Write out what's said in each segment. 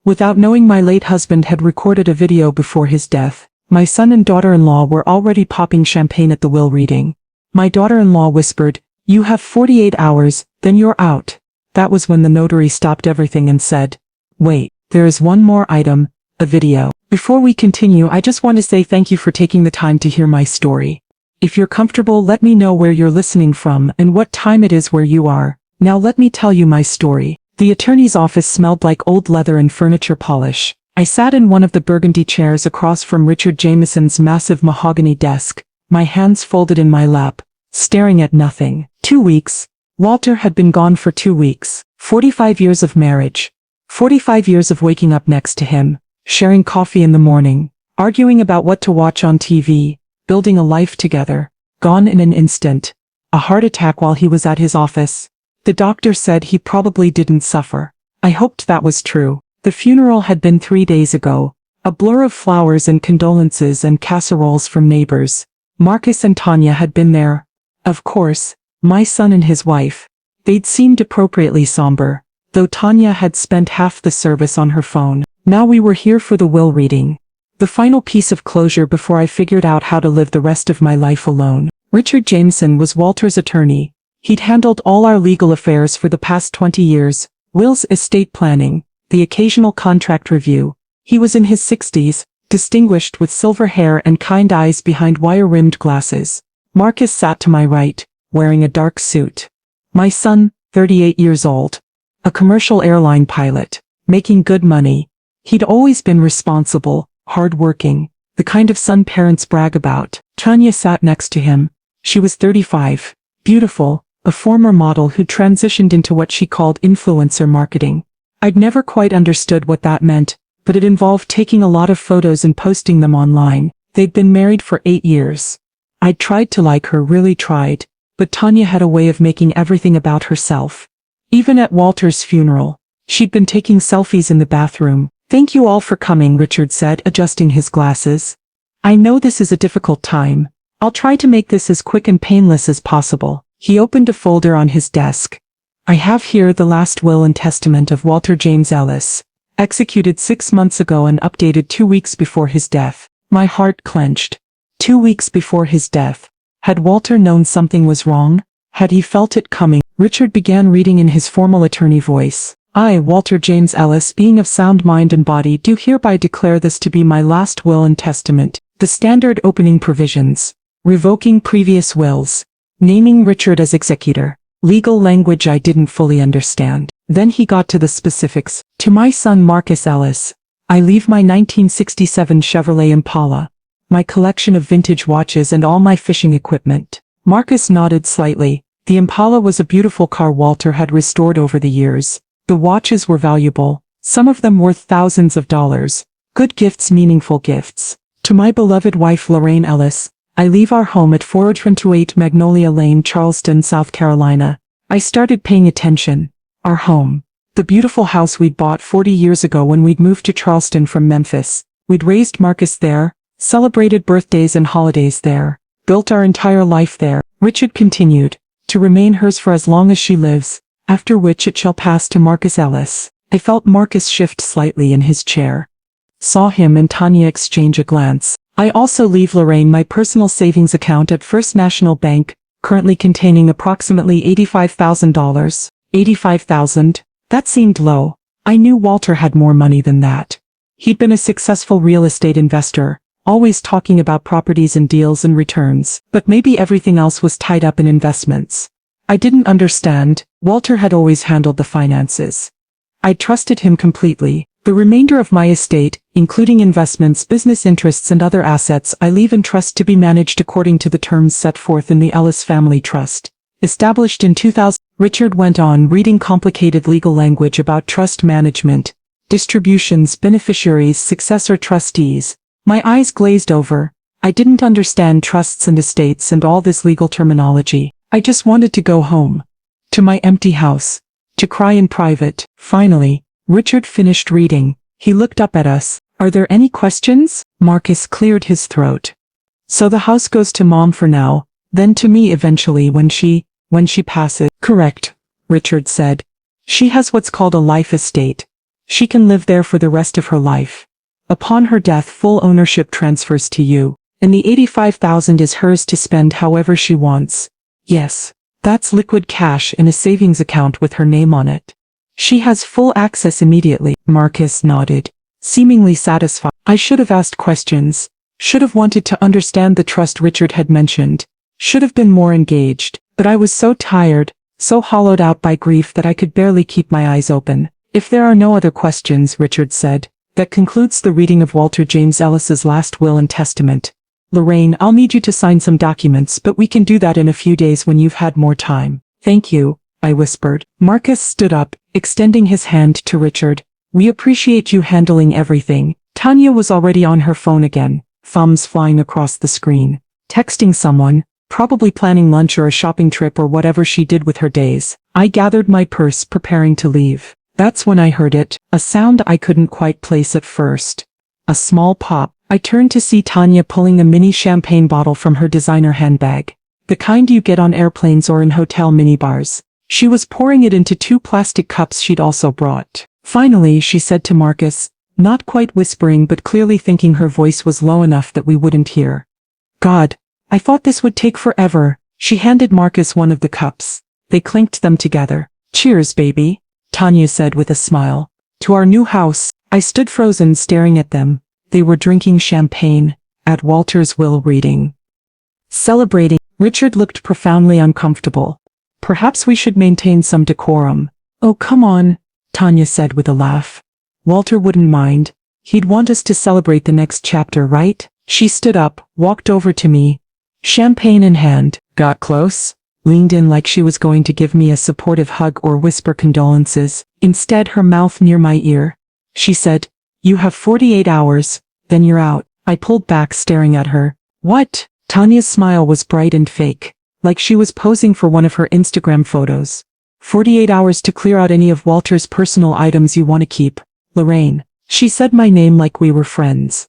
Without knowing, my late husband had recorded a video before his death. My son and daughter-in-law were already popping champagne at the will reading. My daughter-in-law whispered, "You have 48 hours, then you're out." That was when the notary stopped everything and said, "Wait, there is one more item, a video." Before we continue, I just want to say thank you for taking the time to hear my story. If you're comfortable, let me know where you're listening from and what time it is where you are. Now let me tell you my story. The attorney's office smelled like old leather and furniture polish. I sat in one of the burgundy chairs across from Richard Jameson's massive mahogany desk, my hands folded in my lap, staring at nothing. 2 weeks. Walter had been gone for 2 weeks. 45 years of marriage. 45 years of waking up next to him, sharing coffee in the morning, arguing about what to watch on TV, building a life together. Gone in an instant. A heart attack while he was at his office. The doctor said he probably didn't suffer. I hoped that was true. The funeral had been 3 days ago. A blur of flowers and condolences and casseroles from neighbors. Marcus and Tanya had been there. Of course, my son and his wife. They'd seemed appropriately somber, though Tanya had spent half the service on her phone. Now we were here for the will reading. The final piece of closure before I figured out how to live the rest of my life alone. Richard Jameson was Walter's attorney. He'd handled all our legal affairs for the past 20 years, wills, estate planning, the occasional contract review. He was in his 60s, distinguished with silver hair and kind eyes behind wire-rimmed glasses. Marcus sat to my right, wearing a dark suit. My son, 38 years old. A commercial airline pilot, making good money. He'd always been responsible, hard-working, the kind of son parents brag about. Tanya sat next to him. She was 35, beautiful, a former model who transitioned into what she called influencer marketing. I'd never quite understood what that meant, but it involved taking a lot of photos and posting them online. They'd been married for 8 years. I'd tried to like her, really tried, but Tanya had a way of making everything about herself. Even at Walter's funeral, she'd been taking selfies in the bathroom. "Thank you all for coming," Richard said, adjusting his glasses. "I know this is a difficult time. I'll try to make this as quick and painless as possible." He opened a folder on his desk. "I have here the last will and testament of Walter James Ellis, executed 6 months ago and updated 2 weeks before his death." My heart clenched. 2 weeks before his death. Had Walter known something was wrong? Had he felt it coming? Richard began reading in his formal attorney voice. "I, Walter James Ellis, being of sound mind and body, do hereby declare this to be my last will and testament." The standard opening provisions. Revoking previous wills. Naming Richard as executor. Legal language I didn't fully understand. Then he got to the specifics. "To my son Marcus Ellis, I leave my 1967 Chevrolet Impala, my collection of vintage watches and all my fishing equipment." Marcus nodded slightly. The Impala was a beautiful car Walter had restored over the years. The watches were valuable, some of them worth thousands of dollars. Good gifts, meaningful gifts. "To my beloved wife Lorraine Ellis, I leave our home at 428 Magnolia Lane, Charleston, South Carolina." I started paying attention. Our home. The beautiful house we'd bought 40 years ago when we'd moved to Charleston from Memphis. We'd raised Marcus there, celebrated birthdays and holidays there, built our entire life there. Richard continued, "To remain hers for as long as she lives, after which it shall pass to Marcus Ellis." I felt Marcus shift slightly in his chair. Saw him and Tanya exchange a glance. "I also leave Lorraine my personal savings account at First National Bank, currently containing approximately $85,000. $85,000? That seemed low. I knew Walter had more money than that. He'd been a successful real estate investor, always talking about properties and deals and returns, but maybe everything else was tied up in investments. I didn't understand. Walter had always handled the finances. I trusted him completely. The remainder of my estate, including investments, business interests and other assets, I leave in trust to be managed according to the terms set forth in the Ellis Family Trust. Established in 2000, Richard went on reading complicated legal language about trust management, distributions, beneficiaries, successor trustees. My eyes glazed over. I didn't understand trusts and estates and all this legal terminology. I just wanted to go home. To my empty house. To cry in private. Finally, Richard finished reading. He looked up at us. "Are there any questions?" Marcus cleared his throat. "So the house goes to Mom for now, then to me eventually when she passes." "Correct," Richard said. "She has what's called a life estate. She can live there for the rest of her life. Upon her death, full ownership transfers to you, and the $85,000 is hers to spend however she wants. Yes, that's liquid cash in a savings account with her name on it. She has full access immediately. Marcus nodded, seemingly satisfied. I should have asked questions, should have wanted to understand the trust Richard had mentioned, should have been more engaged, but I was so tired, so hollowed out by grief that I could barely keep my eyes open. If there are no other questions, Richard said, that concludes the reading of Walter James Ellis's last will and testament. Lorraine, I'll need you to sign some documents, but we can do that in a few days when you've had more time. Thank you, I whispered. Marcus stood up, extending his hand to Richard. We appreciate you handling everything. Tanya was already on her phone again, thumbs flying across the screen. Texting someone, probably planning lunch or a shopping trip or whatever she did with her days. I gathered my purse, preparing to leave. That's when I heard it, a sound I couldn't quite place at first. A small pop. I turned to see Tanya pulling a mini champagne bottle from her designer handbag. The kind you get on airplanes or in hotel minibars. She was pouring it into 2 plastic cups she'd also brought. Finally, she said to Marcus, not quite whispering but clearly thinking her voice was low enough that we wouldn't hear. God, I thought this would take forever. She handed Marcus one of the cups. They clinked them together. Cheers, baby, Tanya said with a smile. To our new house. I stood frozen staring at them. They were drinking champagne, at Walter's will reading. Celebrating. Richard looked profoundly uncomfortable. Perhaps we should maintain some decorum. Oh, come on, Tanya said with a laugh. Walter wouldn't mind. He'd want us to celebrate the next chapter, right? She stood up, walked over to me, champagne in hand, got close, leaned in like she was going to give me a supportive hug or whisper condolences. Instead, her mouth near my ear. She said, you have 48 hours, then you're out. I pulled back, staring at her. What? Tanya's smile was bright and fake, like she was posing for one of her Instagram photos. 48 hours to clear out any of Walter's personal items you want to keep. Lorraine. She said my name like we were friends.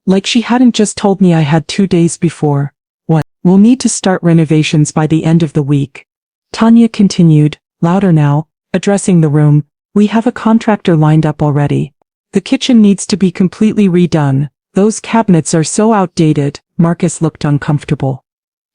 Like she hadn't just told me I had 2 days before. What? We'll need to start renovations by the end of the week. Tanya continued, louder now, addressing the room. We have a contractor lined up already. The kitchen needs to be completely redone. Those cabinets are so outdated. Marcus looked uncomfortable.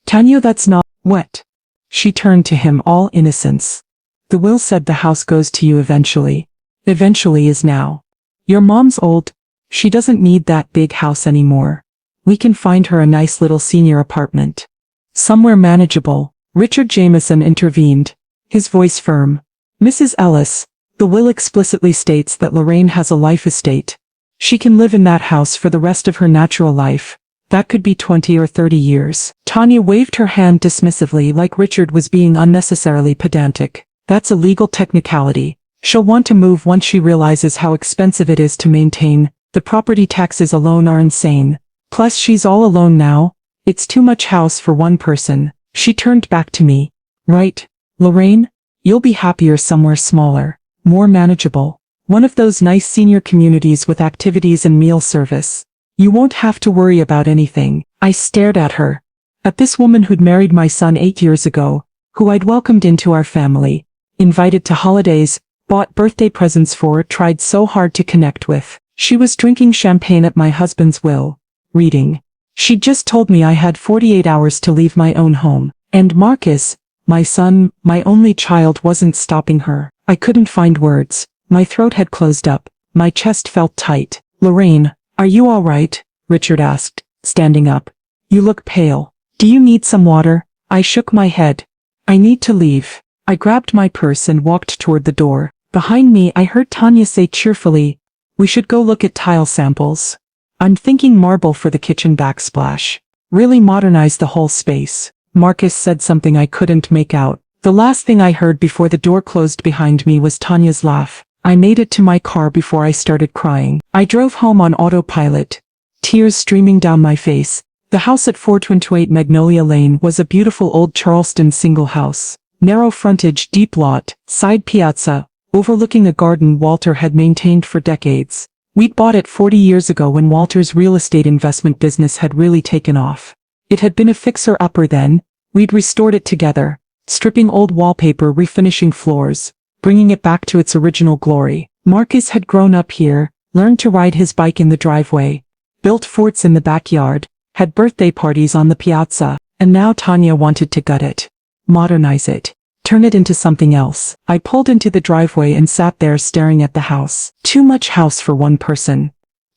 Tanya, that's not what? She turned to him, all innocence. The will said the house goes to you eventually. Eventually is now. Your mom's old. She doesn't need that big house anymore. We can find her a nice little senior apartment. Somewhere manageable. Richard Jameson intervened, his voice firm. Mrs. Ellis, the will explicitly states that Lorraine has a life estate. She can live in that house for the rest of her natural life. That could be 20 or 30 years. Tanya waved her hand dismissively like Richard was being unnecessarily pedantic. That's a legal technicality. She'll want to move once she realizes how expensive it is to maintain. The property taxes alone are insane. Plus she's all alone now. It's too much house for one person. She turned back to me. Right, Lorraine? You'll be happier somewhere smaller. More manageable. One of those nice senior communities with activities and meal service. You won't have to worry about anything. I stared at her. At this woman who'd married my son 8 years ago, who I'd welcomed into our family, invited to holidays, bought birthday presents for, tried so hard to connect with. She was drinking champagne at my husband's will reading. She'd just told me I had 48 hours to leave my own home. And Marcus, my son, my only child, wasn't stopping her. I couldn't find words. My throat had closed up. My chest felt tight. Lorraine, are you all right? Richard asked, standing up. You look pale. Do you need some water? I shook my head. I need to leave. I grabbed my purse and walked toward the door. Behind me, I heard Tanya say cheerfully, we should go look at tile samples. I'm thinking marble for the kitchen backsplash. Really modernize the whole space. Marcus said something I couldn't make out. The last thing I heard before the door closed behind me was Tanya's laugh. I made it to my car before I started crying. I drove home on autopilot, tears streaming down my face. The house at 428 Magnolia Lane was a beautiful old Charleston single house. Narrow frontage, deep lot, side piazza, overlooking a garden Walter had maintained for decades. We'd bought it 40 years ago when Walter's real estate investment business had really taken off. It had been a fixer-upper then. We'd restored it together, stripping old wallpaper, refinishing floors, bringing it back to its original glory. Marcus had grown up here, learned to ride his bike in the driveway, built forts in the backyard, had birthday parties on the piazza, and now Tanya wanted to gut it, modernize it, turn it into something else. I pulled into the driveway and sat there staring at the house. Too much house for one person.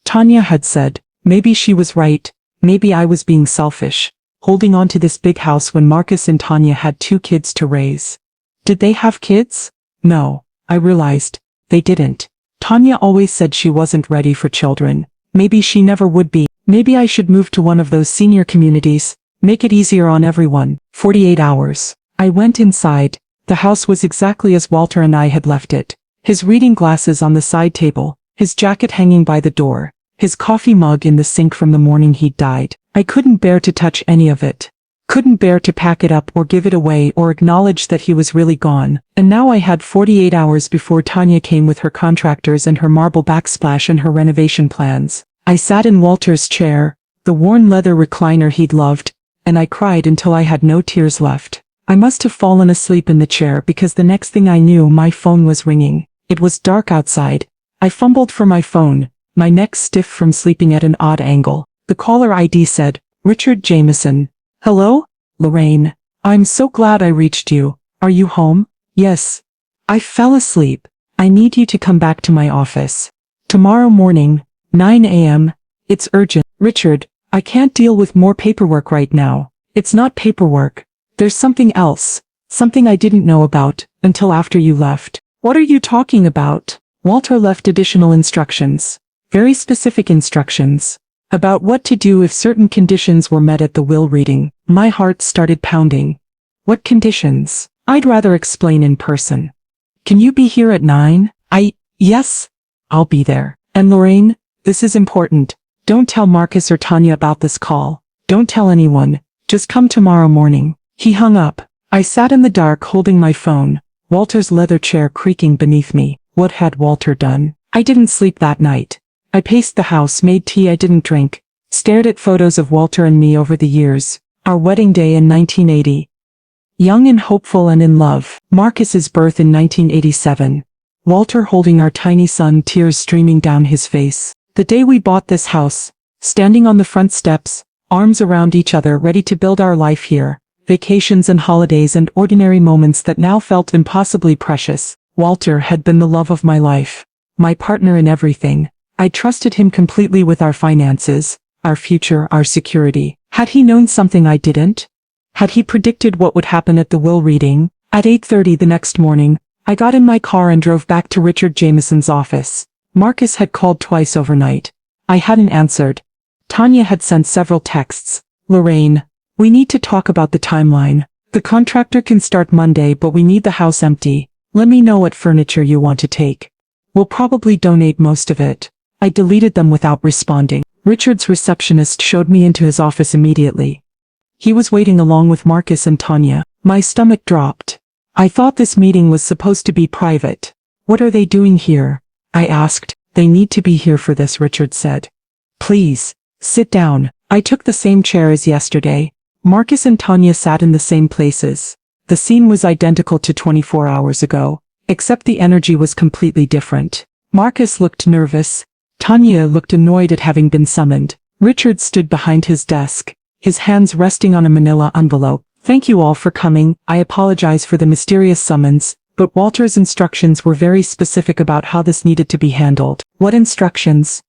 Tanya had said. Maybe she was right, maybe I was being selfish, holding on to this big house when Marcus and Tanya had 2 kids to raise. Did they have kids? No, I realized, they didn't. Tanya always said she wasn't ready for children. Maybe she never would be. Maybe I should move to one of those senior communities, make it easier on everyone. 48 hours. I went inside. The house was exactly as Walter and I had left it. His reading glasses on the side table, his jacket hanging by the door, his coffee mug in the sink from the morning he'd died. I couldn't bear to touch any of it. Couldn't bear to pack it up or give it away or acknowledge that he was really gone. And now I had 48 hours before Tanya came with her contractors and her marble backsplash and her renovation plans. I sat in Walter's chair, the worn leather recliner he'd loved, and I cried until I had no tears left. I must have fallen asleep in the chair because the next thing I knew my phone was ringing. It was dark outside. I fumbled for my phone, my neck stiff from sleeping at an odd angle. The caller ID said, Richard Jameson. Hello? Lorraine. I'm so glad I reached you. Are you home? Yes. I fell asleep. I need you to come back to my office. Tomorrow morning, 9 a.m. It's urgent. Richard, I can't deal with more paperwork right now. It's not paperwork. There's something else. Something I didn't know about until after you left. What are you talking about? Walter left additional instructions. Very specific instructions. About what to do if certain conditions were met at the will reading. My heart started pounding. What conditions? I'd rather explain in person. Can you be here at 9? Yes. I'll be there. And Lorraine, this is important. Don't tell Marcus or Tanya about this call. Don't tell anyone. Just come tomorrow morning. He hung up. I sat in the dark holding my phone, Walter's leather chair creaking beneath me. What had Walter done? I didn't sleep that night. I paced the house, made tea I didn't drink, stared at photos of Walter and me over the years. Our wedding day in 1980. Young and hopeful and in love. Marcus's birth in 1987. Walter holding our tiny son, tears streaming down his face. The day we bought this house, standing on the front steps, arms around each other ready to build our life here. Vacations and holidays and ordinary moments that now felt impossibly precious. Walter had been the love of my life. My partner in everything. I trusted him completely with our finances, our future, our security. Had he known something I didn't? Had he predicted what would happen at the will reading? At 8:30 the next morning, I got in my car and drove back to Richard Jameson's office. Marcus had called twice overnight. I hadn't answered. Tanya had sent several texts. Lorraine, we need to talk about the timeline. The contractor can start Monday, but we need the house empty. Let me know what furniture you want to take. We'll probably donate most of it. I deleted them without responding. Richard's receptionist showed me into his office immediately. He was waiting along with Marcus and Tanya. My stomach dropped. I thought this meeting was supposed to be private. What are they doing here? I asked. They need to be here for this, Richard said. Please, sit down. I took the same chair as yesterday. Marcus and Tanya sat in the same places. The scene was identical to 24 hours ago, except the energy was completely different. Marcus looked nervous. Tanya looked annoyed at having been summoned. Richard stood behind his desk, his hands resting on a manila envelope. Thank you all for coming. I apologize for the mysterious summons, but Walter's instructions were very specific about how this needed to be handled. What instructions?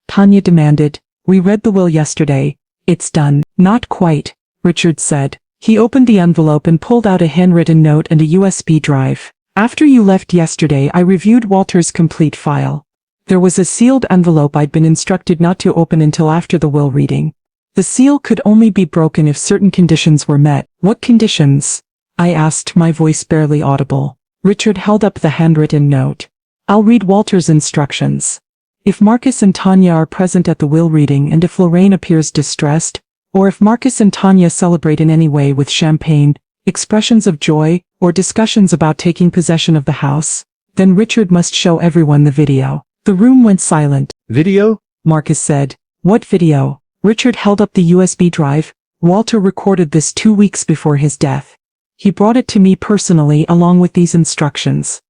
Tanya demanded. We read the will yesterday. It's done. Not quite, Richard said. He opened the envelope and pulled out a handwritten note and a USB drive. After you left yesterday, I reviewed Walter's complete file. There was a sealed envelope I'd been instructed not to open until after the will reading. The seal could only be broken if certain conditions were met. What conditions? I asked, my voice barely audible. Richard held up the handwritten note. I'll read Walter's instructions. If Marcus and Tanya are present at the will reading and if Lorraine appears distressed, or if Marcus and Tanya celebrate in any way with champagne, expressions of joy, or discussions about taking possession of the house, then Richard must show everyone the video. The room went silent. Video? Marcus said. What video? Richard held up the USB drive. Walter recorded this 2 weeks before his death. He brought it to me personally along with these instructions.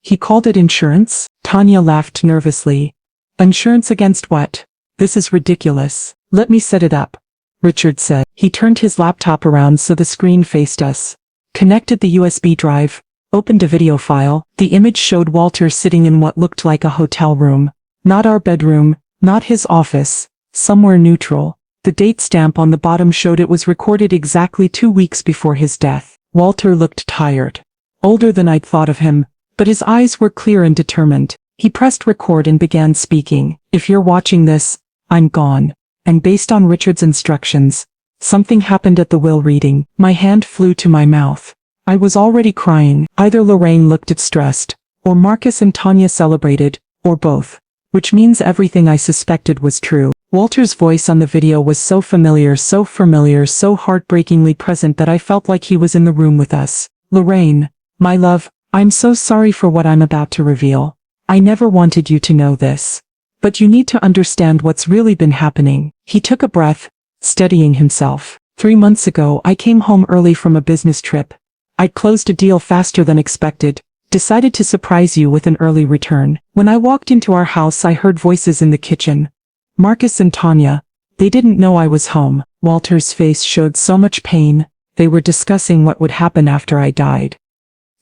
He called it insurance. Tanya laughed nervously. Insurance against what? This is ridiculous. Let me set it up, Richard said. He turned his laptop around so the screen faced us, connected the USB drive, opened a video file. The image showed Walter sitting in what looked like a hotel room. Not our bedroom, not his office, somewhere neutral. The date stamp on the bottom showed it was recorded exactly 2 weeks before his death. Walter looked tired. Older than I'd thought of him, but his eyes were clear and determined. He pressed record and began speaking. If you're watching this, I'm gone. And based on Richard's instructions, something happened at the will reading. My hand flew to my mouth. I was already crying. Either Lorraine looked distressed, or Marcus and Tanya celebrated, or both. Which means everything I suspected was true. Walter's voice on the video was so familiar, so heartbreakingly present that I felt like he was in the room with us. Lorraine, my love, I'm so sorry for what I'm about to reveal. I never wanted you to know this. But you need to understand what's really been happening. He took a breath, steadying himself. 3 months ago, I came home early from a business trip. I'd closed a deal faster than expected, decided to surprise you with an early return. When I walked into our house, I heard voices in the kitchen. Marcus and Tanya. They didn't know I was home. Walter's face showed so much pain. They were discussing what would happen after I died.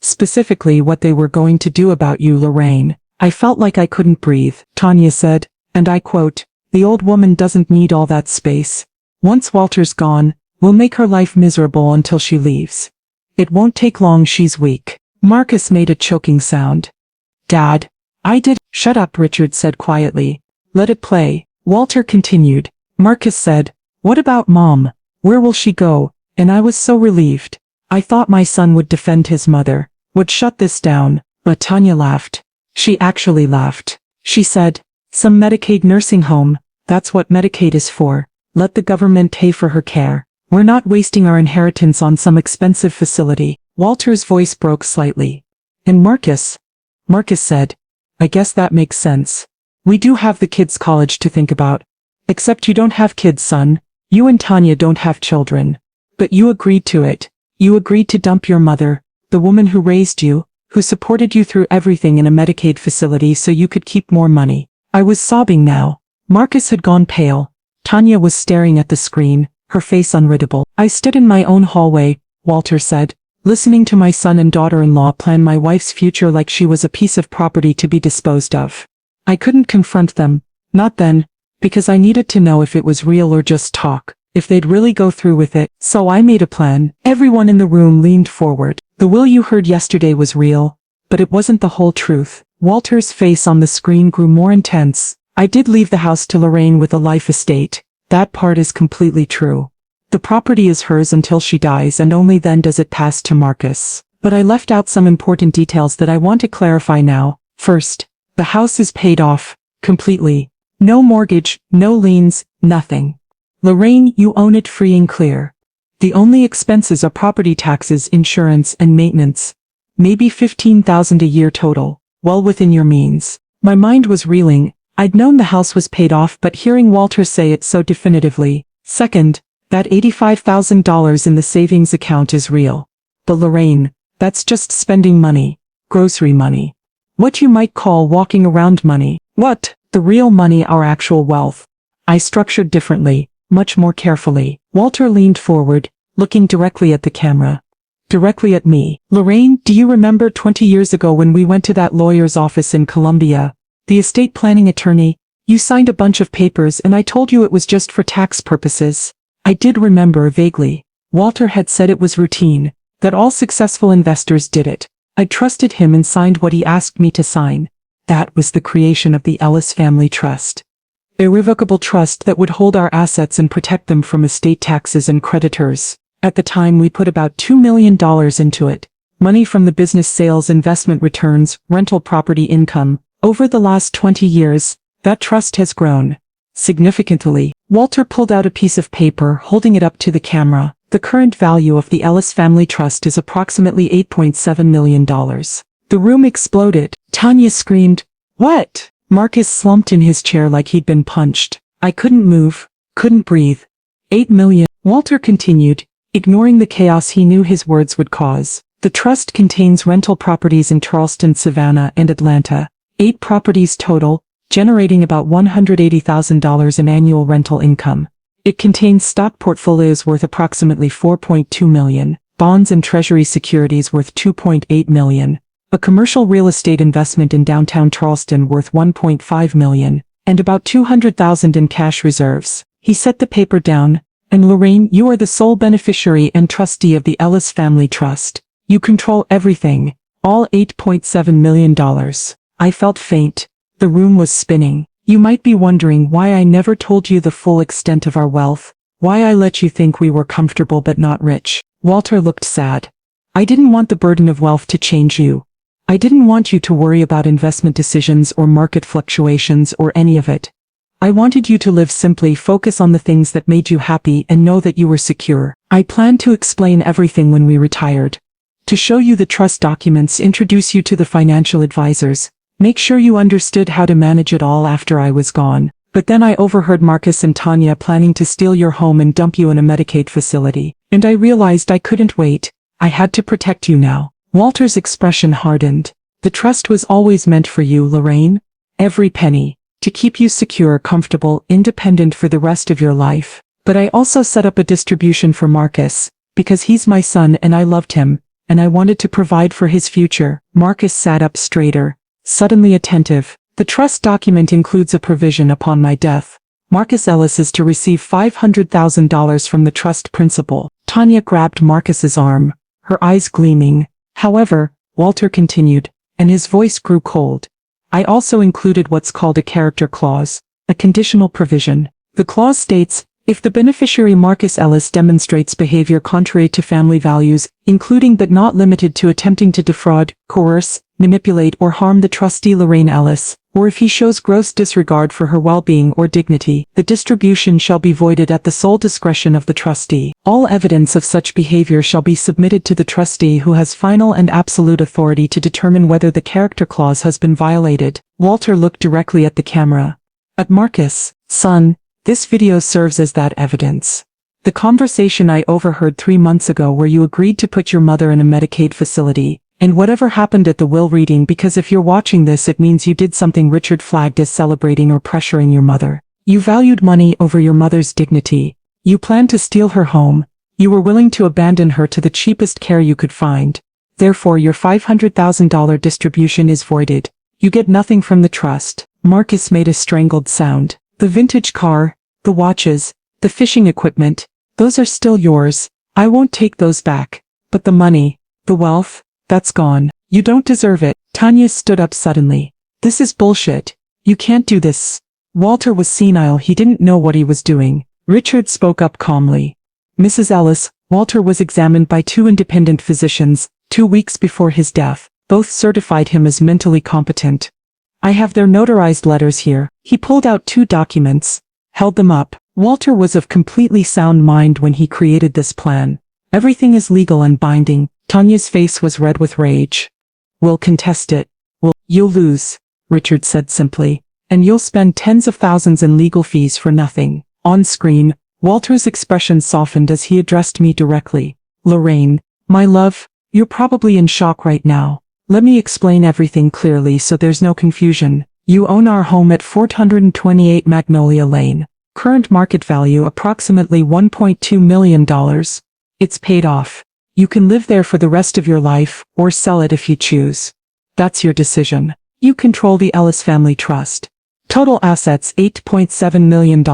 Specifically what they were going to do about you, Lorraine. I felt like I couldn't breathe. Tanya said, and I quote, "The old woman doesn't need all that space. Once Walter's gone, we'll make her life miserable until she leaves. It won't take long, she's weak." Marcus made a choking sound. Dad, I did. Shut up, Richard said quietly. Let it play. Walter continued. Marcus said, what about Mom? Where will she go? And I was so relieved. I thought my son would defend his mother, would shut this down. But Tanya laughed. She actually laughed. She said, some Medicaid nursing home, that's what Medicaid is for. Let the government pay for her care. We're not wasting our inheritance on some expensive facility. Walter's voice broke slightly. And Marcus said, I guess that makes sense. We do have the kids' college to think about. Except you don't have kids, son. You and Tanya don't have children. But you agreed to it. You agreed to dump your mother, the woman who raised you, who supported you through everything in a Medicaid facility so you could keep more money. I was sobbing now. Marcus had gone pale. Tanya was staring at the screen, her face unreadable. I stood in my own hallway, Walter said, listening to my son and daughter-in-law plan my wife's future like she was a piece of property to be disposed of. I couldn't confront them, not then, because I needed to know if it was real or just talk, if they'd really go through with it. So I made a plan. Everyone in the room leaned forward. The will you heard yesterday was real, but it wasn't the whole truth. Walter's face on the screen grew more intense. I did leave the house to Lorraine with a life estate. That part is completely true. The property is hers until she dies, and only then does it pass to Marcus. But I left out some important details that I want to clarify now. First, the house is paid off, completely. No mortgage, no liens, nothing. Lorraine, you own it free and clear. The only expenses are property taxes, insurance, and maintenance. Maybe $15,000 a year total, well within your means. My mind was reeling. I'd known the house was paid off, but hearing Walter say it so definitively. Second, that $85,000 in the savings account is real. But Lorraine, that's just spending money, grocery money. What you might call walking around money. What? The real money, our actual wealth. I structured differently, much more carefully. Walter leaned forward, looking directly at the camera. Directly at me. Lorraine, do you remember 20 years ago when we went to that lawyer's office in Columbia? The estate planning attorney? You signed a bunch of papers and I told you it was just for tax purposes. I did remember vaguely. Walter had said it was routine, that all successful investors did it. I trusted him and signed what he asked me to sign. That was the creation of the Ellis Family Trust. Irrevocable trust that would hold our assets and protect them from estate taxes and creditors. At the time we put about $2 million into it. Money from the business sales, investment returns, rental property income. Over the last 20 years, that trust has grown significantly. Walter pulled out a piece of paper, holding it up to the camera. The current value of the Ellis Family Trust is approximately $8.7 million. The room exploded. Tanya screamed, "What?" Marcus slumped in his chair like he'd been punched. I couldn't move, couldn't breathe. $8 million. Walter continued, ignoring the chaos he knew his words would cause. The trust contains rental properties in Charleston, Savannah, and Atlanta. 8 properties total, generating about $180,000 in annual rental income. It contains stock portfolios worth approximately $4.2 million, bonds and treasury securities worth $2.8 million, a commercial real estate investment in downtown Charleston worth $1.5 million, and about $200,000 in cash reserves. He set the paper down. And Lorraine, you are the sole beneficiary and trustee of the Ellis Family Trust. You control everything, all $8.7 million. I felt faint. The room was spinning. You might be wondering why I never told you the full extent of our wealth, why I let you think we were comfortable but not rich. Walter looked sad. I didn't want the burden of wealth to change you. I didn't want you to worry about investment decisions or market fluctuations or any of it. I wanted you to live simply, focus on the things that made you happy and know that you were secure. I planned to explain everything when we retired. To show you the trust documents, introduce you to the financial advisors, make sure you understood how to manage it all after I was gone. But then I overheard Marcus and Tanya planning to steal your home and dump you in a Medicaid facility. And I realized I couldn't wait. I had to protect you now. Walter's expression hardened. The trust was always meant for you, Lorraine. Every penny. To keep you secure, comfortable, independent for the rest of your life. But I also set up a distribution for Marcus, because he's my son and I loved him, and I wanted to provide for his future. Marcus sat up straighter, suddenly attentive. The trust document includes a provision upon my death. Marcus Ellis is to receive $500,000 from the trust principal. Tanya grabbed Marcus's arm, her eyes gleaming. However, Walter continued, and his voice grew cold. I also included what's called a character clause, a conditional provision. The clause states, if the beneficiary Marcus Ellis demonstrates behavior contrary to family values, including but not limited to attempting to defraud, coerce, manipulate or harm the trustee Lorraine Ellis, or if he shows gross disregard for her well-being or dignity, the distribution shall be voided at the sole discretion of the trustee. All evidence of such behavior shall be submitted to the trustee, who has final and absolute authority to determine whether the character clause has been violated. Walter looked directly at the camera. At Marcus. Son, this video serves as that evidence. The conversation I overheard 3 months ago where you agreed to put your mother in a Medicaid facility, and whatever happened at the will reading, because if you're watching this it means you did something Richard flagged as celebrating or pressuring your mother. You valued money over your mother's dignity. You planned to steal her home. You were willing to abandon her to the cheapest care you could find. Therefore your $500,000 distribution is voided. You get nothing from the trust. Marcus made a strangled sound. The vintage car, the watches, the fishing equipment, those are still yours. I won't take those back. But the money, the wealth, that's gone. You don't deserve it. Tanya stood up suddenly. This is bullshit. You can't do this. Walter was senile. He didn't know what he was doing. Richard spoke up calmly. Mrs. Ellis, Walter was examined by 2 independent physicians, 2 weeks before his death. Both certified him as mentally competent. I have their notarized letters here. He pulled out 2 documents, held them up. Walter was of completely sound mind when he created this plan. Everything is legal and binding. Tanya's face was red with rage. We'll contest it. You'll lose, Richard said simply, and you'll spend tens of thousands in legal fees for nothing. On screen, Walter's expression softened as he addressed me directly. Lorraine, my love, you're probably in shock right now. Let me explain everything clearly so there's no confusion. You own our home at 428 Magnolia Lane. Current market value approximately $1.2 million. It's paid off. You can live there for the rest of your life, or sell it if you choose. That's your decision. You control the Ellis Family Trust. Total assets $8.7 million.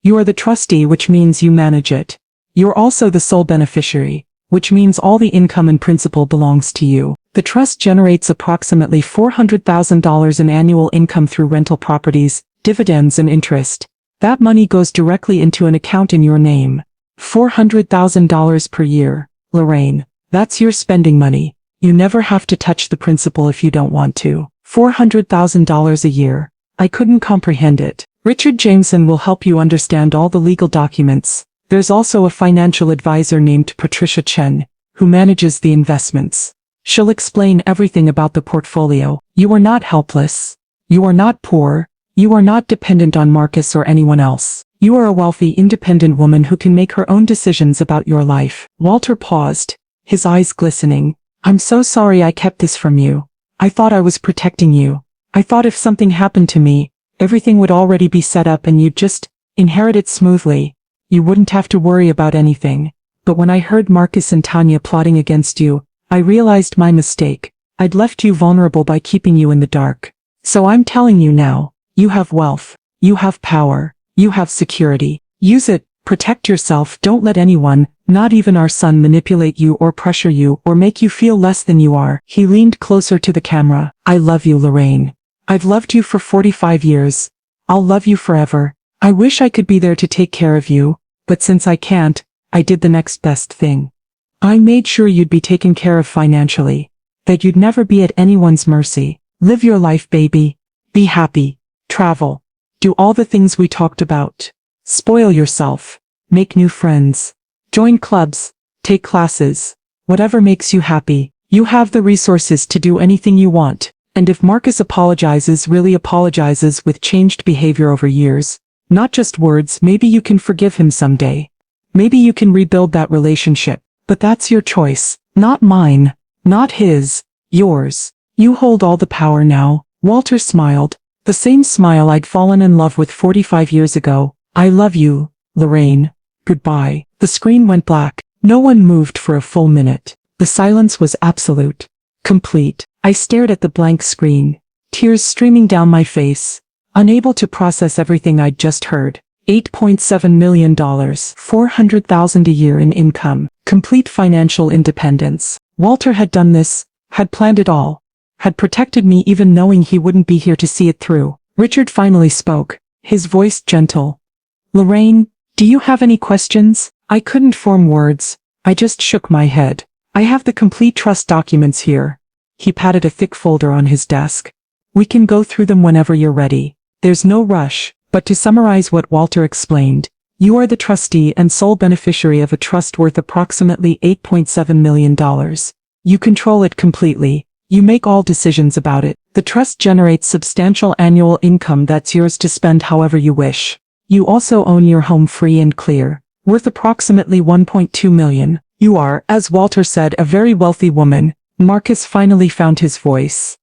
You are the trustee, which means you manage it. You're also the sole beneficiary, which means all the income and principal belongs to you. The trust generates approximately $400,000 in annual income through rental properties, dividends and interest. That money goes directly into an account in your name. $400,000 per year. Lorraine, that's your spending money. You never have to touch the principal if you don't want to. $400,000 a year. I couldn't comprehend it. Richard Jameson will help you understand all the legal documents. There's also a financial advisor named Patricia Chen, who manages the investments. She'll explain everything about the portfolio. You are not helpless. You are not poor. You are not dependent on Marcus or anyone else. You are a wealthy, independent woman who can make her own decisions about your life. Walter paused, his eyes glistening. I'm so sorry I kept this from you. I thought I was protecting you. I thought if something happened to me, everything would already be set up and you'd just inherit it smoothly. You wouldn't have to worry about anything. But when I heard Marcus and Tanya plotting against you, I realized my mistake. I'd left you vulnerable by keeping you in the dark. So I'm telling you now, you have wealth, you have power, you have security. Use it, protect yourself, don't let anyone, not even our son, manipulate you or pressure you or make you feel less than you are. He leaned closer to the camera. I love you, Lorraine. I've loved you for 45 years. I'll love you forever. I wish I could be there to take care of you, but since I can't, I did the next best thing. I made sure you'd be taken care of financially, that you'd never be at anyone's mercy. Live your life, baby. Be happy. Travel. Do all the things we talked about. Spoil yourself. Make new friends. Join clubs. Take classes. Whatever makes you happy. You have the resources to do anything you want. And if Marcus apologizes, really apologizes with changed behavior over years, not just words, maybe you can forgive him someday. Maybe you can rebuild that relationship. But that's your choice. Not mine. Not his. Yours. You hold all the power now. Walter smiled. The same smile I'd fallen in love with 45 years ago. I love you, Lorraine. Goodbye. The screen went black. No one moved for a full minute. The silence was absolute. Complete. I stared at the blank screen. Tears streaming down my face. Unable to process everything I'd just heard. $8.7 million. $400,000 a year in income. Complete financial independence. Walter had done this. Had planned it all. Had protected me even knowing he wouldn't be here to see it through. Richard finally spoke. His voice gentle. Lorraine, do you have any questions? I couldn't form words. I just shook my head. I have the complete trust documents here. He patted a thick folder on his desk. We can go through them whenever you're ready. There's no rush, but to summarize what Walter explained, you are the trustee and sole beneficiary of a trust worth approximately $8.7 million. You control it completely. You make all decisions about it. The trust generates substantial annual income that's yours to spend however you wish. You also own your home free and clear, worth approximately $1.2 million. You are, as Walter said, a very wealthy woman. Marcus finally found his voice.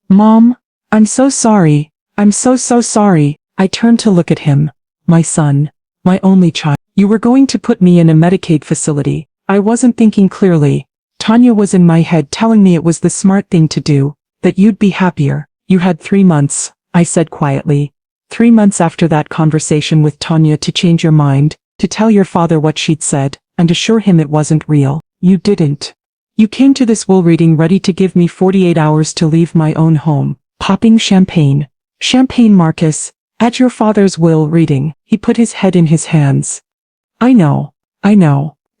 Mom, I'm so sorry. I'm so sorry. I turned to look at him. My son. My only child. You were going to put me in a Medicaid facility. I wasn't thinking clearly. Tanya was in my head telling me it was the smart thing to do, that you'd be happier. You had 3 months, I said quietly. 3 months after that conversation with Tanya to change your mind, to tell your father what she'd said, and assure him it wasn't real. You didn't. You came to this will reading ready to give me 48 hours to leave my own home. Popping champagne. Champagne, Marcus. At your father's will reading. He put his head in his hands. I know.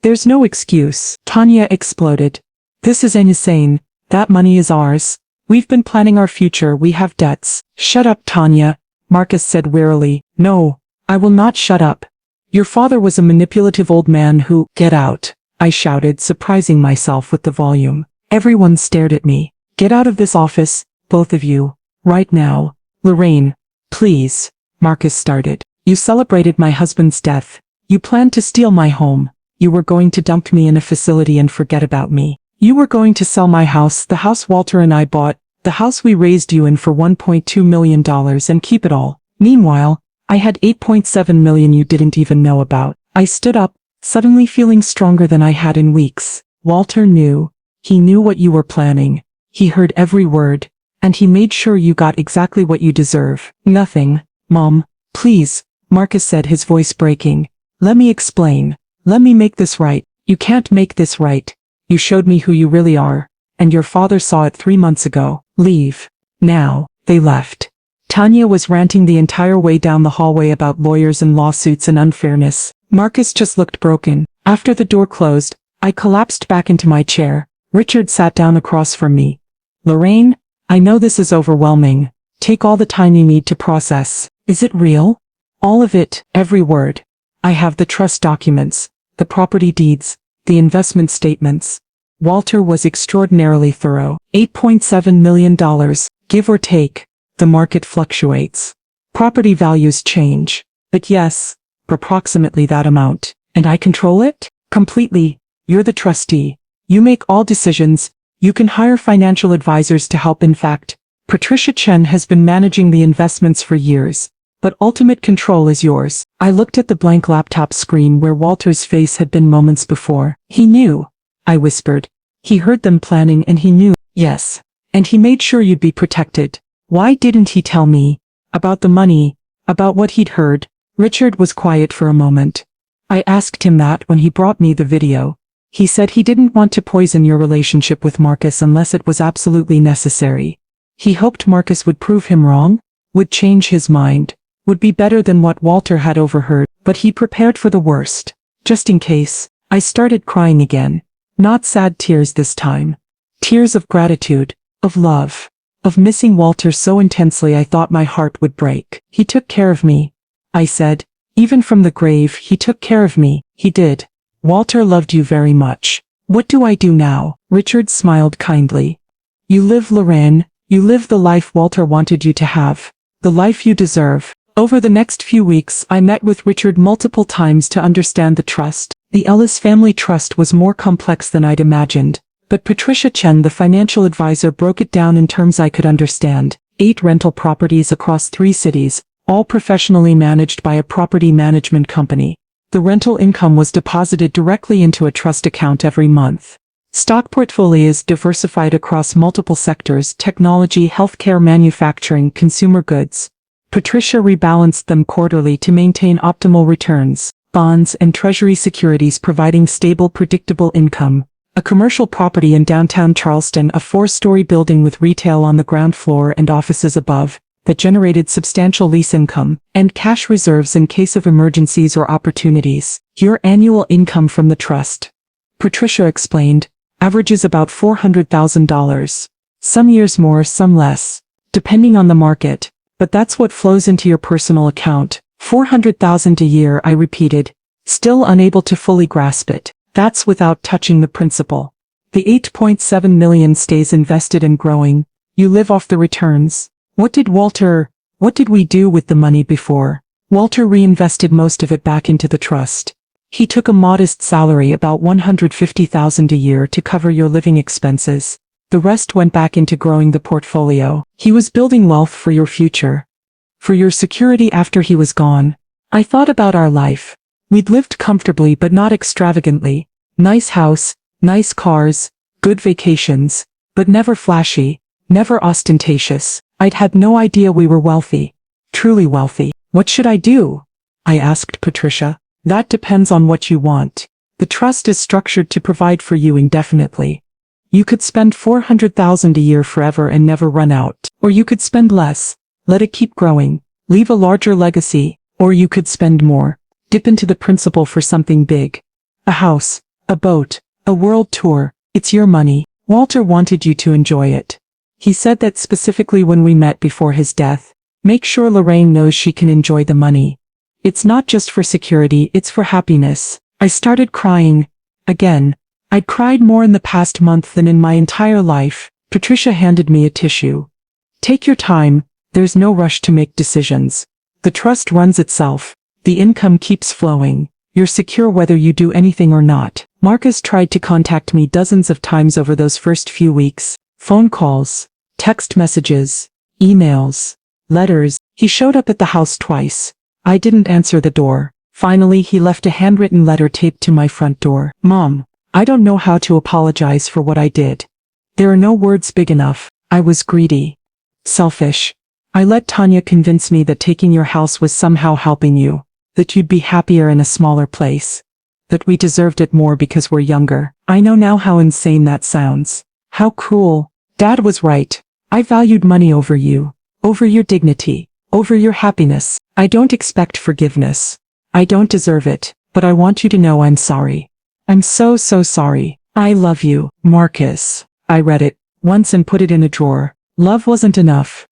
There's no excuse. Tanya exploded. This is insane. That money is ours. We've been planning our future. We have debts. Shut up, Tanya. Marcus said wearily. No, I will not shut up. Your father was a manipulative old man who— Get out, I shouted, surprising myself with the volume. Everyone stared at me. Get out of this office, both of you. Right now. Lorraine, please. Marcus started. You celebrated my husband's death. You planned to steal my home. You were going to dump me in a facility and forget about me. You were going to sell my house, the house Walter and I bought, the house we raised you in for $1.2 million, and keep it all. Meanwhile, I had $8.7 million you didn't even know about. I stood up, suddenly feeling stronger than I had in weeks. Walter knew. He knew what you were planning. He heard every word, and he made sure you got exactly what you deserve. Nothing. Mom, please, Marcus said, his voice breaking. Let me explain. Let me make this right. You can't make this right. You showed me who you really are, and your father saw it 3 months ago. Leave. Now. They left. Tanya was ranting the entire way down the hallway about lawyers and lawsuits and unfairness. Marcus just looked broken. After the door closed, I collapsed back into my chair. Richard sat down across from me. Lorraine, I know this is overwhelming. Take all the time you need to process. Is it real? All of it, every word. I have the trust documents, the property deeds, the investment statements. Walter was extraordinarily thorough. $8.7 million, give or take. The market fluctuates. Property values change. But yes, for approximately that amount. And I control it? Completely. You're the trustee. You make all decisions. You can hire financial advisors to help. In fact, Patricia Chen has been managing the investments for years, but ultimate control is yours. I looked at the blank laptop screen where Walter's face had been moments before. He knew, I whispered. He heard them planning and he knew, yes. And he made sure you'd be protected. Why didn't he tell me? About the money, about what he'd heard. Richard was quiet for a moment. I asked him that when he brought me the video. He said he didn't want to poison your relationship with Marcus unless it was absolutely necessary. He hoped Marcus would prove him wrong, would change his mind, would be better than what Walter had overheard, but he prepared for the worst. Just in case, I started crying again. Not sad tears this time. Tears of gratitude, of love, of missing Walter so intensely I thought my heart would break. He took care of me, I said. Even from the grave, he took care of me. He did. Walter loved you very much. What do I do now? Richard smiled kindly. You live, Lorraine. You live the life Walter wanted you to have. The life you deserve. Over the next few weeks, I met with Richard multiple times to understand the trust. The Ellis family trust was more complex than I'd imagined. But Patricia Chen, the financial advisor, broke it down in terms I could understand. 8 rental properties across 3 cities, all professionally managed by a property management company. The rental income was deposited directly into a trust account every month. Stock portfolios diversified across multiple sectors: technology, healthcare, manufacturing, consumer goods. Patricia rebalanced them quarterly to maintain optimal returns. Bonds and treasury securities providing stable, predictable income. A commercial property in downtown Charleston, a 4-story building with retail on the ground floor and offices above, that generated substantial lease income, and cash reserves in case of emergencies or opportunities. Your annual income from the trust, Patricia explained, averages about $400,000. Some years more, some less, depending on the market, but that's what flows into your personal account. $400,000 a year, I repeated, still unable to fully grasp it. That's without touching the principal. The $8.7 million stays invested and growing. You live off the returns. What did we do with the money before? Walter reinvested most of it back into the trust. He took a modest salary, about $150,000 a year, to cover your living expenses. The rest went back into growing the portfolio. He was building wealth for your future. For your security after he was gone. I thought about our life. We'd lived comfortably but not extravagantly. Nice house, nice cars, good vacations, but never flashy, never ostentatious. I'd had no idea we were wealthy. Truly wealthy. What should I do? I asked Patricia. That depends on what you want. The trust is structured to provide for you indefinitely. You could spend $400,000 a year forever and never run out. Or you could spend less. Let it keep growing. Leave a larger legacy. Or you could spend more. Dip into the principal for something big. A house, a boat, a world tour. It's your money. Walter wanted you to enjoy it. He said that specifically when we met before his death. Make sure Lorraine knows she can enjoy the money. It's not just for security, it's for happiness. I started crying. Again. I'd cried more in the past month than in my entire life. Patricia handed me a tissue. Take your time. There's no rush to make decisions. The trust runs itself. The income keeps flowing. You're secure whether you do anything or not. Marcus tried to contact me dozens of times over those first few weeks. Phone calls, text messages, emails, letters. He showed up at the house twice. I didn't answer the door. Finally, he left a handwritten letter taped to my front door. Mom, I don't know how to apologize for what I did. There are no words big enough. I was greedy. Selfish. I let Tanya convince me that taking your house was somehow helping you. That you'd be happier in a smaller place. That we deserved it more because we're younger. I know now how insane that sounds. How cruel. Dad was right. I valued money over you. Over your dignity. Over your happiness. I don't expect forgiveness. I don't deserve it. But I want you to know I'm sorry. I'm so sorry. I love you, Marcus. I read it once and put it in a drawer. Love wasn't enough.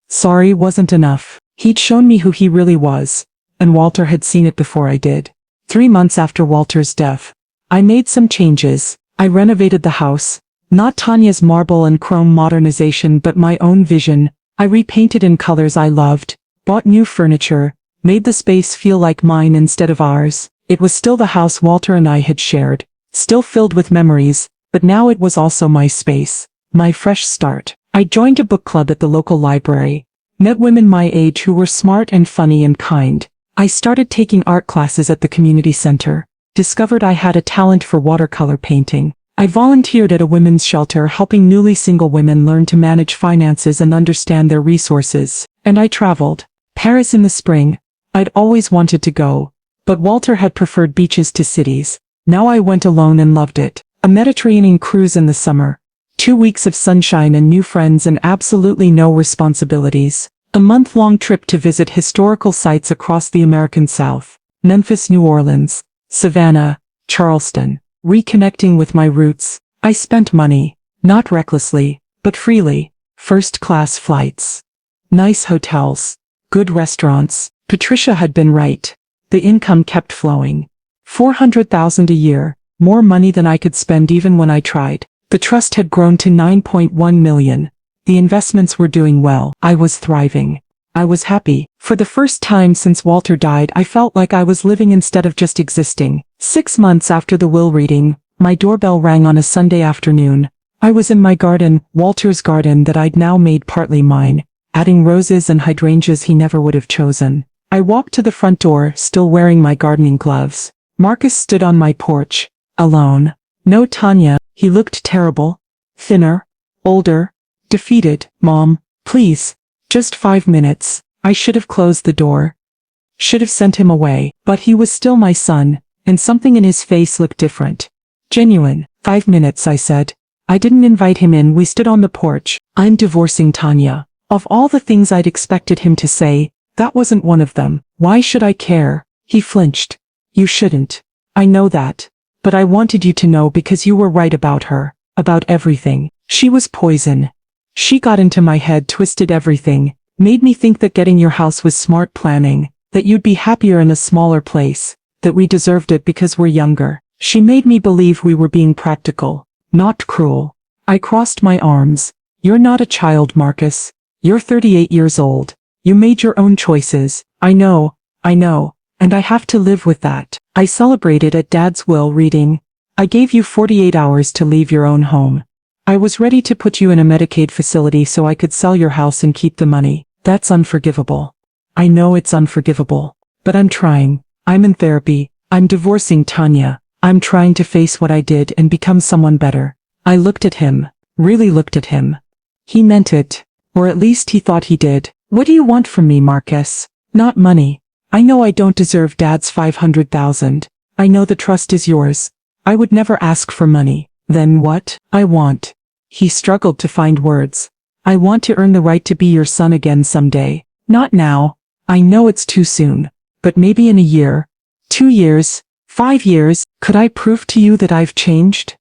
Sorry wasn't enough. He'd shown me who he really was. And Walter had seen it before I did. 3 months after Walter's death, I made some changes. I renovated the house. Not Tanya's marble and chrome modernization but my own vision. I repainted in colors I loved, bought new furniture, made the space feel like mine instead of ours. It was still the house Walter and I had shared, still filled with memories, but now it was also my space, my fresh start. I joined a book club at the local library, met women my age who were smart and funny and kind. I started taking art classes at the community center, discovered I had a talent for watercolor painting. I volunteered at a women's shelter helping newly single women learn to manage finances and understand their resources. And I traveled. Paris in the spring. I'd always wanted to go, but Walter had preferred beaches to cities. Now I went alone and loved it. A Mediterranean cruise in the summer. 2 weeks of sunshine and new friends and absolutely no responsibilities. A month-long trip to visit historical sites across the American South. Memphis, New Orleans, Savannah, Charleston. Reconnecting with my roots. I spent money, not recklessly, but freely. First-class flights. Nice hotels. Good restaurants. Patricia had been right. The income kept flowing. $400,000 a year, more money than I could spend even when I tried. The trust had grown to $9.1 million. The investments were doing well. I was thriving. I was happy. For the first time since Walter died, I felt like I was living instead of just existing. 6 months after the will reading, my doorbell rang on a Sunday afternoon. I was in my garden, Walter's garden that I'd now made partly mine, adding roses and hydrangeas he never would have chosen. I walked to the front door, still wearing my gardening gloves. Marcus stood on my porch, alone. No Tanya. He looked terrible. Thinner. Older. Defeated. Mom, please. Just 5 minutes. I should have closed the door. Should have sent him away. But he was still my son, and something in his face looked different. Genuine. 5 minutes, I said. I didn't invite him in. We stood on the porch. I'm divorcing Tanya. Of all the things I'd expected him to say, that wasn't one of them. Why should I care? He flinched. You shouldn't. I know that. But I wanted you to know because you were right about her. About everything. She was poison. She got into my head, twisted everything, made me think that getting your house was smart planning, that you'd be happier in a smaller place, that we deserved it because we're younger. She made me believe we were being practical, not cruel. I crossed my arms. You're not a child, Marcus. You're 38 years old. You made your own choices. I know, and I have to live with that. I celebrated at Dad's will reading. I gave you 48 hours to leave your own home. I was ready to put you in a Medicaid facility so I could sell your house and keep the money. That's unforgivable. I know it's unforgivable. But I'm trying. I'm in therapy. I'm divorcing Tanya. I'm trying to face what I did and become someone better. I looked at him. Really looked at him. He meant it. Or at least he thought he did. What do you want from me, Marcus? Not money. I know I don't deserve Dad's $500,000. I know the trust is yours. I would never ask for money. Then what? I want. He struggled to find words. I want to earn the right to be your son again someday. Not now. I know it's too soon. But maybe in a year. 2 years. 5 years. Could I prove to you that I've changed?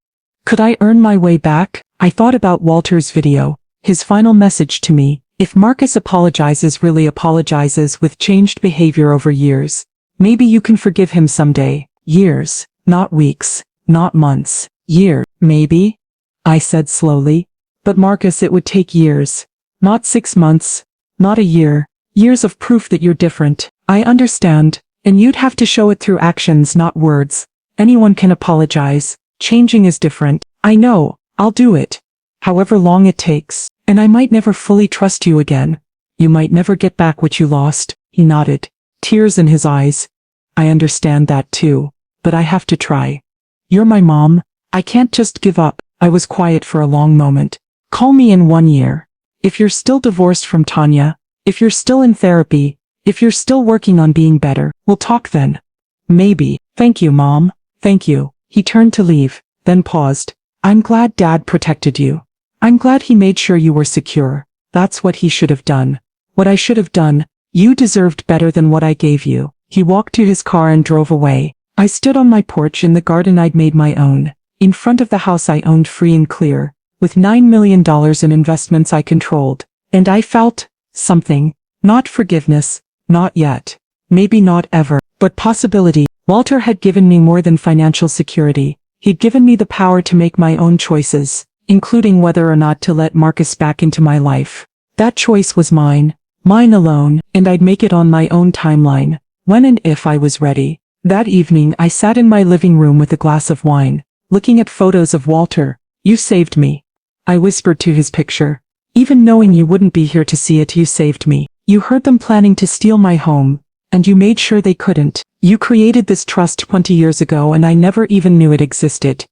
Could I earn my way back? I thought about Walter's video. His final message to me. If Marcus apologizes, really apologizes with changed behavior over years, maybe you can forgive him someday. Years. Not weeks. Not months. Years. Maybe? I said slowly. But Marcus, it would take years. Not 6 months. Not a year. Years of proof that you're different. I understand. And you'd have to show it through actions, not words. Anyone can apologize. Changing is different. I know. I'll do it. However long it takes. And I might never fully trust you again. You might never get back what you lost. He nodded. Tears in his eyes. I understand that too. But I have to try. You're my mom. I can't just give up. I was quiet for a long moment. Call me in 1 year. If you're still divorced from Tanya, if you're still in therapy, if you're still working on being better, we'll talk then. Maybe. Thank you, Mom. Thank you. He turned to leave, then paused. I'm glad Dad protected you. I'm glad he made sure you were secure. That's what he should have done. What I should have done. You deserved better than what I gave you. He walked to his car and drove away. I stood on my porch in the garden I'd made my own, in front of the house I owned free and clear, with $9 million in investments I controlled. And I felt something. Not forgiveness. Not yet. Maybe not ever. But possibility. Walter had given me more than financial security. He'd given me the power to make my own choices, including whether or not to let Marcus back into my life. That choice was mine. Mine alone, and I'd make it on my own timeline, when and if I was ready. That evening I sat in my living room with a glass of wine, looking at photos of Walter. You saved me. I whispered to his picture. Even knowing you wouldn't be here to see it, you saved me. You heard them planning to steal my home, and you made sure they couldn't. You created this trust 20 years ago and I never even knew it existed.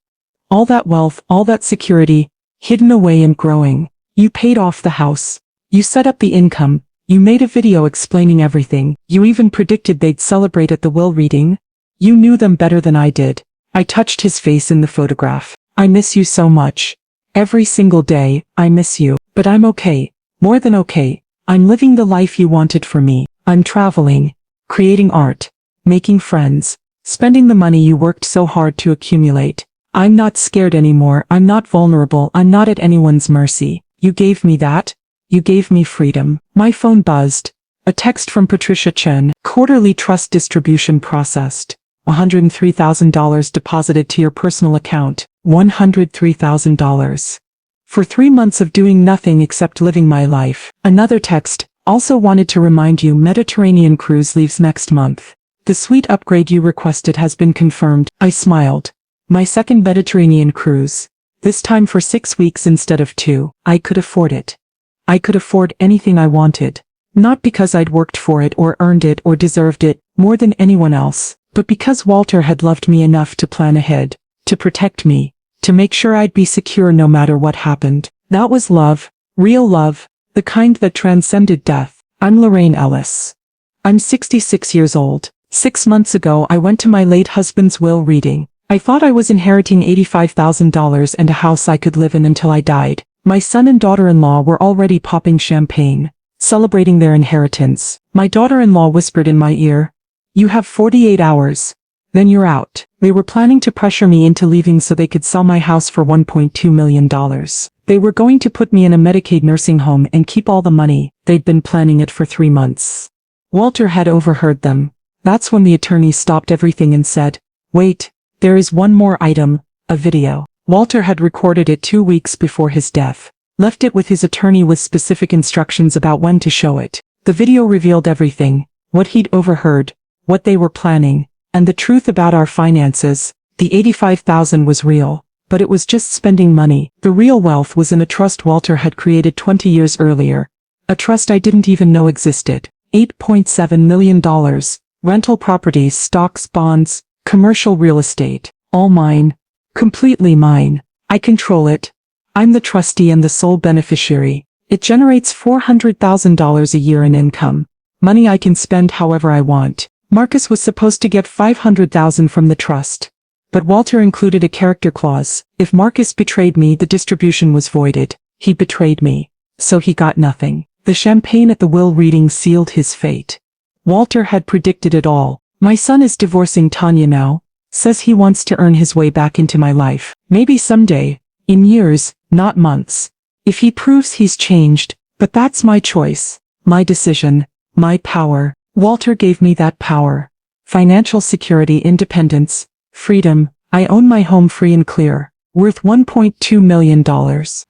All that wealth, all that security, hidden away and growing. You paid off the house. You set up the income. You made a video explaining everything. You even predicted they'd celebrate at the will reading. You knew them better than I did. I touched his face in the photograph. I miss you so much. Every single day, I miss you. But I'm okay. More than okay. I'm living the life you wanted for me. I'm traveling, creating art, making friends, spending the money you worked so hard to accumulate. I'm not scared anymore. I'm not vulnerable. I'm not at anyone's mercy. You gave me that. You gave me freedom. My phone buzzed. A text from Patricia Chen. Quarterly trust distribution processed. $103,000 deposited to your personal account. $103,000. For 3 months of doing nothing except living my life. Another text. Also wanted to remind you Mediterranean cruise leaves next month. The suite upgrade you requested has been confirmed. I smiled. My second Mediterranean cruise. This time for 6 weeks instead of 2. I could afford it. I could afford anything I wanted. Not because I'd worked for it or earned it or deserved it more than anyone else, but because Walter had loved me enough to plan ahead, to protect me, to make sure I'd be secure no matter what happened. That was love, real love, the kind that transcended death. I'm Lorraine Ellis. I'm 66 years old. 6 months ago I went to my late husband's will reading. I thought I was inheriting $85,000 and a house I could live in until I died. My son and daughter-in-law were already popping champagne, celebrating their inheritance. My daughter-in-law whispered in my ear, "You have 48 hours. Then you're out." They were planning to pressure me into leaving so they could sell my house for $1.2 million. They were going to put me in a Medicaid nursing home and keep all the money. They'd been planning it for 3 months. Walter had overheard them. That's when the attorney stopped everything and said, "Wait, there is one more item, a video." Walter had recorded it 2 weeks before his death, left it with his attorney with specific instructions about when to show it. The video revealed everything, what he'd overheard, what they were planning, and the truth about our finances. The $85,000 was real, but it was just spending money. The real wealth was in a trust Walter had created 20 years earlier. A trust I didn't even know existed. $8.7 million. Rental properties, stocks, bonds, commercial real estate. All mine. Completely mine. I control it. I'm the trustee and the sole beneficiary. It generates $400,000 a year in income. Money I can spend however I want. Marcus was supposed to get $500,000 from the trust. But Walter included a character clause. If Marcus betrayed me, the distribution was voided. He betrayed me. So he got nothing. The champagne at the will reading sealed his fate. Walter had predicted it all. My son is divorcing Tanya now. Says he wants to earn his way back into my life. Maybe someday. In years, not months. If he proves he's changed. But that's my choice. My decision. My power. Walter gave me that power. Financial security, independence, freedom. I own my home free and clear. Worth $1.2 million.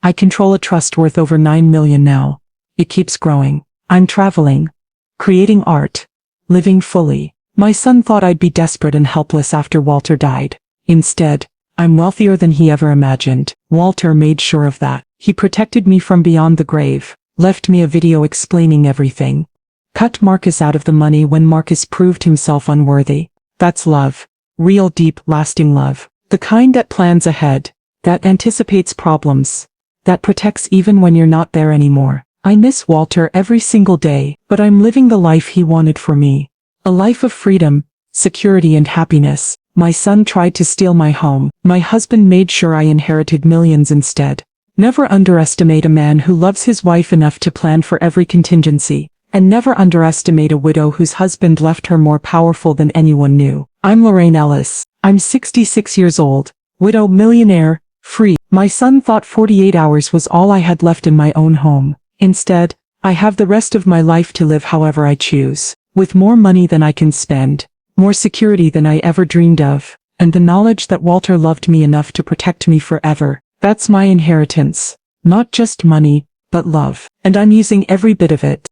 I control a trust worth over $9 million now. It keeps growing. I'm traveling. Creating art. Living fully. My son thought I'd be desperate and helpless after Walter died. Instead, I'm wealthier than he ever imagined. Walter made sure of that. He protected me from beyond the grave. Left me a video explaining everything. Cut Marcus out of the money when Marcus proved himself unworthy. That's love. Real, deep, lasting love. The kind that plans ahead. That anticipates problems. That protects even when you're not there anymore. I miss Walter every single day, but I'm living the life he wanted for me. A life of freedom, security and happiness. My son tried to steal my home. My husband made sure I inherited millions instead. Never underestimate a man who loves his wife enough to plan for every contingency. And never underestimate a widow whose husband left her more powerful than anyone knew. I'm Lorraine Ellis. I'm 66 years old. Widow, millionaire, free. My son thought 48 hours was all I had left in my own home. Instead, I have the rest of my life to live however I choose. With more money than I can spend. More security than I ever dreamed of. And the knowledge that Walter loved me enough to protect me forever. That's my inheritance. Not just money, but love. And I'm using every bit of it.